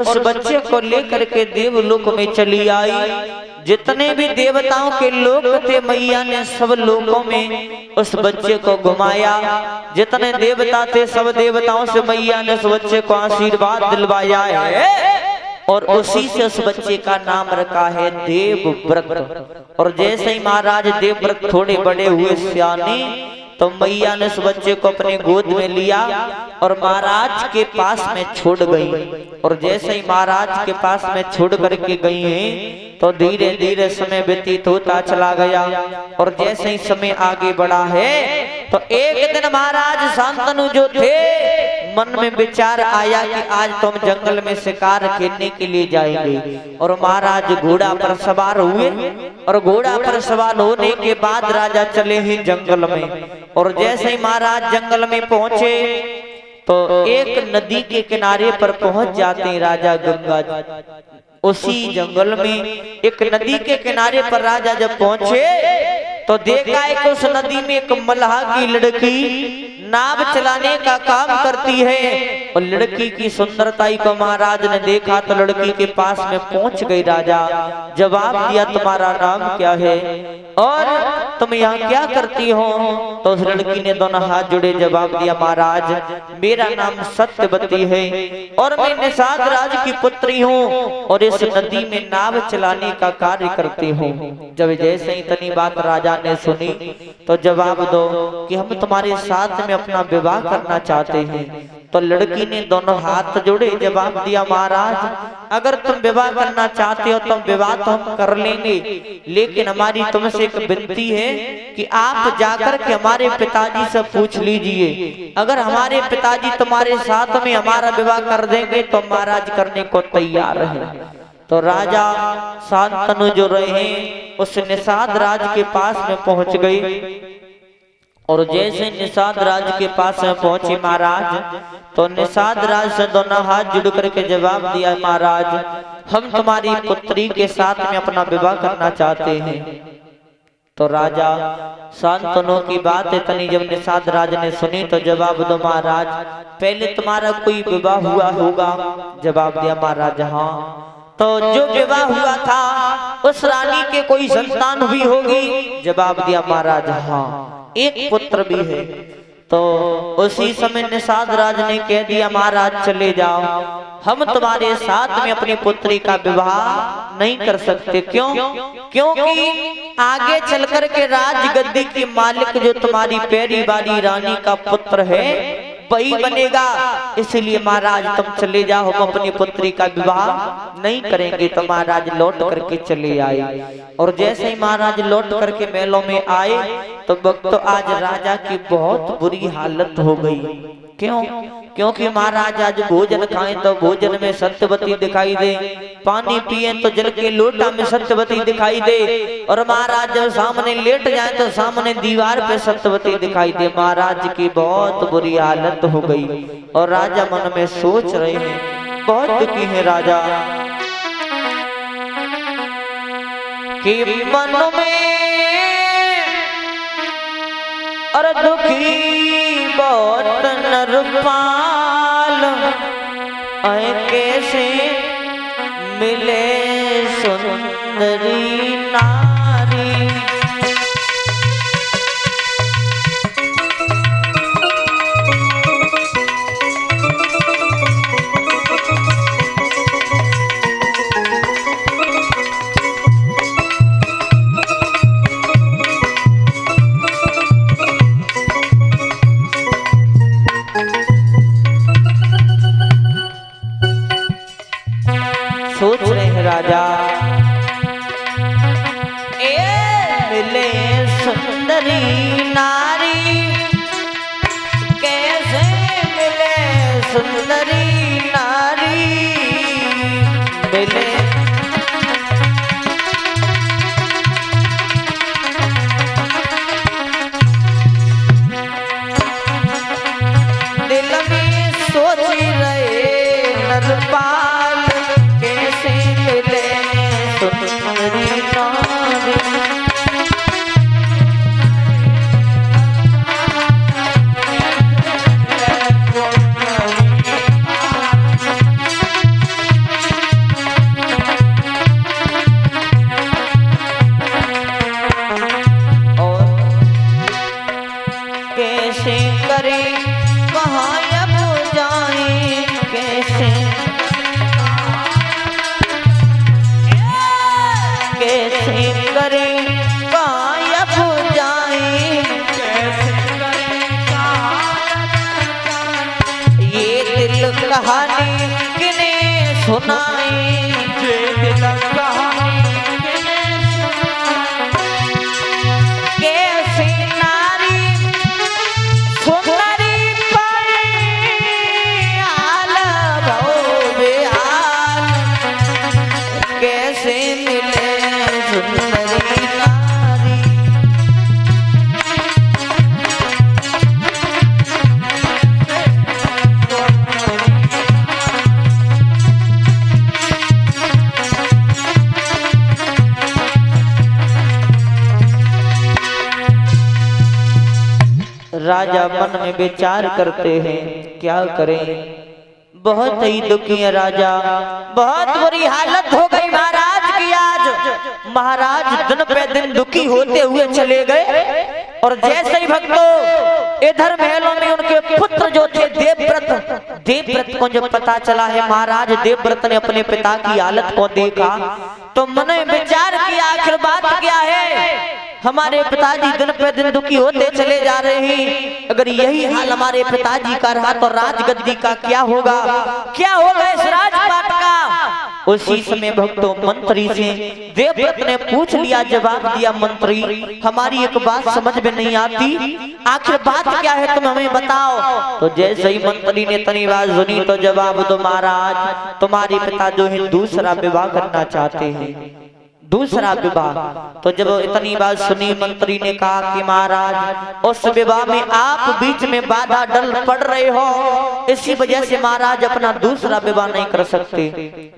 उस बच्चे को लेकर के देवलोक में चली आई। जितने भी देवताओं के लोक थे मैया ने सब लोकों में उस बच्चे को घुमाया। जितने देवता थे सब देवताओं से मैया ने उस बच्चे को आशीर्वाद दिलवाया है और उसी से उस बच्चे का नाम रखा है देवव्रत। और जैसे ही महाराज देवव्रत थोड़े बड़े हुए सियाने तो मैया ने उस बच्चे को अपने गोद में लिया और महाराज के पास में छोड़ गई। और जैसे ही महाराज के पास में छोड़ करके गई हैं तो धीरे धीरे समय व्यतीत होता चला गया। और जैसे ही समय आगे बढ़ा है तो एक दिन महाराज शांतनु जो थे मन में विचार आया कि आज तो हम जंगल में शिकार खेलने के लिए जाएंगे। और महाराज घोड़ा पर सवार हुए और घोड़ा पर सवार होने के बाद राजा चले हैं जंगल में। और जैसे ही महाराज जंगल में पहुंचे तो एक नदी के किनारे पर पहुंच जाते हैं राजा गंगा जी। उसी जंगल में एक नदी के किनारे पर राजा जब पहुंचे तो देखा है कि उस नदी में एक मल्लाह की लड़की नाव चलाने का काम करती है। और लड़की की सुंदरताई को महाराज ने देखा तो लड़की के पास में पहुंच गई। राजा जवाब दिया तुम्हारा नाम क्या है और तुम यहाँ क्या करती हो? तो उस लड़की ने दोनों हाथ जोड़े जवाब दिया महाराज मेरा नाम सत्यवती है और मैं निषाद राज की पुत्री हूँ और इस नदी में नाव चलाने का कार्य करती हूँ। जब जैसे ही इतनी बात राजा ने सुनी तो जवाब दो कि हम तुम्हारे साथ में अपना विवाह करना चाहते हैं। तो लड़की ने दोनों हाथ जोड़े जवाब दिया महाराज अगर तुम विवाह करना चाहते हो तो विवाह तो हम कर लेंगे, लेकिन हमारी तुमसे एक विनती है कि आप जाकर के हमारे पिताजी से पूछ लीजिए। अगर हमारे पिताजी तुम्हारे साथ में हमारा विवाह कर देंगे तो महाराज करने को तैयार है। तो राजा शांतनु जो रहे उस निषाद राज के पास में पहुंच गई। और जैसे निषाद राज के पास में पहुंची महाराज तो निषाद राज से दोनों हाथ जुड़ करके जवाब दिया महाराज हम तुम्हारी पुत्री के साथ में अपना विवाह करना चाहते हैं। तो राजा शांतनु की बात इतनी जब निषाद राज ने सुनी तो जवाब दो महाराज पहले तुम्हारा कोई विवाह हुआ होगा? जवाब दिया महाराज हाँ। तो जो विवाह हुआ था उस रानी के कोई संतान हुई होगी? जवाब दिया महाराज हाँ एक पुत्र भी है। तो उसी समय निषाद राज ने कह दिया महाराज चले जाओ हम तुम्हारे साथ में अपनी पुत्री का विवाह नहीं कर सकते। क्यों? क्योंकि आगे चल कर के राज गद्दी की मालिक जो तुम्हारी प्यारी वाली रानी का पुत्र है वही बनेगा, इसलिए महाराज तुम चले जाओ हम अपनी पुत्री का विवाह नहीं करेंगे। तो महाराज लौट करके चले आए। और जैसे ही महाराज लौट करके महलों में आए तो भक्तों आज राजा की बहुत बुरी हालत हो गई। क्यों? क्योंकि महाराज आज भोजन खाएं तो भोजन में सत्यवती दिखाई दे, पानी पिए तो जल के लोटा में सत्यवती दिखाई दे, और महाराज जब सामने लेट जाए तो सामने दीवार पे सत्यवती दिखाई दे। महाराज की बहुत बुरी हालत हो गई और राजा मन में सोच रहे हैं बहुत दुखी है राजा कि मन में और दुखी बहुत नरपाल कैसे मिले सुंदरी नारी। सोच रहे हैं राजा मिले सुंदरी नारी कैसे मिले सुंदरी नारी मिले दिल में सोच रहे नरपाल कैसे मिले सुंदरी नारी। कहानी किने सुनाई, जे तिलक कहानी किने सुनाई। कैसी नारी सुंदरी पाई आल भव बेहाल, कैसे मिले सुंदरी नारी। राजा मन में विचार करते हैं क्या करें, बहुत ही दुखी है राजा, बहुत बुरी हालत हो गई महाराज की आज। महाराज दिन पे दिन दुखी होते हुए चले गए और जैसे ही भक्तों इधर महलों में उनके पुत्र जो थे देवव्रत को जब पता चला है महाराज देवव्रत ने अपने पिता की हालत को देखा तो मन में विचार किया आखिर बात क्या है, हमारे पिताजी दिन पे दिन दुखी होते चले जा रहे हैं, अगर यही हाल हमारे पिताजी का रहा तो राजगद्दी का क्या होगा, क्या होगा इस राजपाट का। उसी समय भक्तों मंत्री से देवव्रत ने पूछ लिया, जवाब दिया मंत्री हमारी एक बात समझ में नहीं आती, आखिर बात क्या है तुम हमें बताओ। तो जैसे ही मंत्री ने तनी बात सुनी तो जवाब दो महाराज तुम्हारे पिता जो है दूसरा विवाह करना चाहते हैं, दूसरा विवाह। तो जब इतनी बात सुनी मंत्री ने कहा कि महाराज उस विवाह में आप बीच में बाधा डल पड़ रहे हो, इसी वजह से महाराज अपना दूसरा विवाह नहीं कर सकते।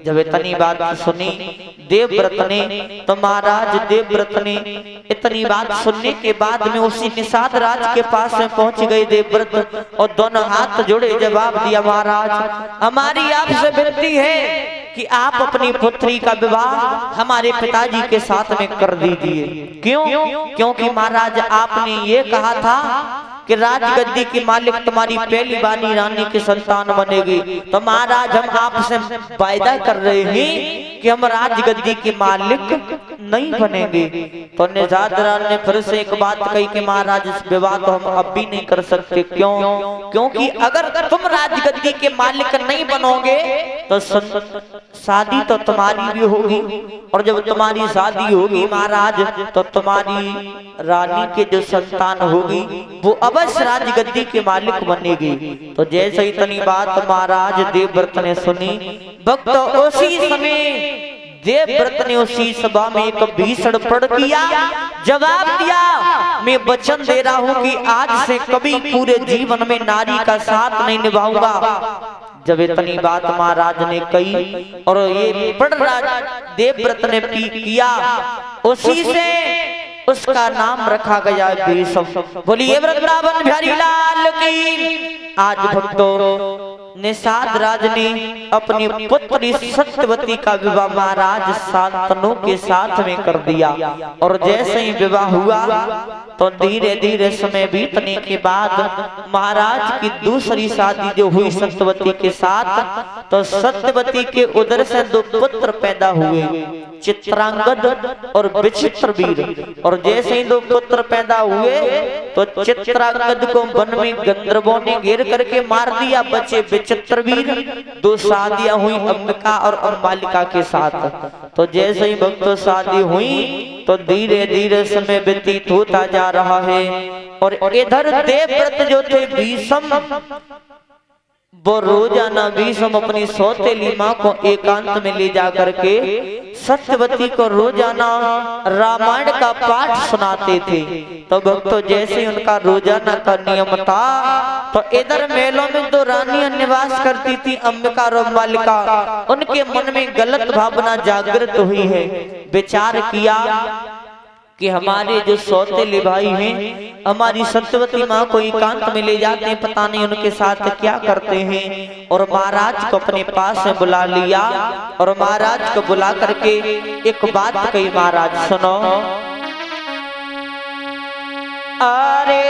जब इतनी बात सुनी देवव्रत ने तो महाराज देवव्रत ने इतनी बात सुनने के बाद में उसी निषाद राज के पास में पहुंच गए देवव्रत और दोनों हाथ जोड़े जवाब दिया, महाराज हमारी आपसे विनती है कि आप अपनी पुत्री का विवाह हमारे पिताजी के साथ में कर दीजिए। क्यों? क्योंकि महाराज आपने ये कहा था कि राजगद्दी की मालिक तुम्हारी पहली बानी रानी की संतान बनेगी, तो महाराज हम आपसे वायदा कर रहे हैं कि हम राजगद्दी के मालिक नहीं बनेंगे। तो निषाद राज ने फिर से एक बात कही कि महाराज इस विवाह तो हम अब भी नहीं कर सकते। क्यों? क्योंकि अगर तुम राजगद्दी के मालिक नहीं बनोगे तो शादी तो तुम्हारी भी होगी और जब तुम्हारी शादी होगी महाराज तो तुम्हारी रानी के जो संतान होगी वो अवश्य राजगद्दी के मालिक बनेगी। तो जैसे ही तनी बात महाराज देवव्रत ने सुनी भक्त उसी समय देवव्रत ने उसी सभा में एक भीषण प्रण किया, जवाब दिया मैं वचन दे रहा हूं कि आज से कभी पूरे जीवन में नारी का साथ नहीं निभाऊंगा। जब इतनी बात महाराज ने कही और ये प्रण देवव्रत ने किया उसी से उसका नाम रखा गया भीष्म। बोलिए वृंदावन बिहारी लाल की। आज भक्तों निषाद राज ने अपनी पुत्री सत्यवती का विवाह महाराज शांतनु के साथ में कर दिया और जैसे ही विवाह हुआ तो धीरे धीरे समय बीतने के बाद महाराज की दूसरी शादी जो हुई सत्यवती के साथ, तो सत्यवती के उदर से दो पुत्र पैदा हुए, चित्रांगद और विचित्रवीर। और जैसे ही दो पुत्र पैदा हुए तो चित्रांगद को वन में गंधर्वों ने घेर करके मार दिया, बचे विचित्रवीर। दो शादियां हुई अंबिका और अंबालिका के साथ। तो जैसे ही भक्तों शादी हुई तो धीरे धीरे समय व्यतीत होता जा रहा है और इधर देवव्रत जो थे भीष्म वो रोजाना भीष्म अपनी सौतेली माँ को एकांत में ले जा करके सत्यवती को रोजाना रामायण का पाठ सुनाते थे। तो भक्तों जैसे ही उनका रोजाना का नियम था तो इधर मेलों में दो रानियां निवास करती थी अंबिका और अंबालिका, उनके मन में गलत भावना जागृत हुई है। विचार किया कि हमारे जो सौतेले भाई हैं हमारी सत्यवती माँ को एकांत में ले जाते हैं, पता नहीं उनके साथ क्या करते हैं। और महाराज को अपने पास में बुला लिया और महाराज को बुला करके एक बात कही, महाराज सुनो। अरे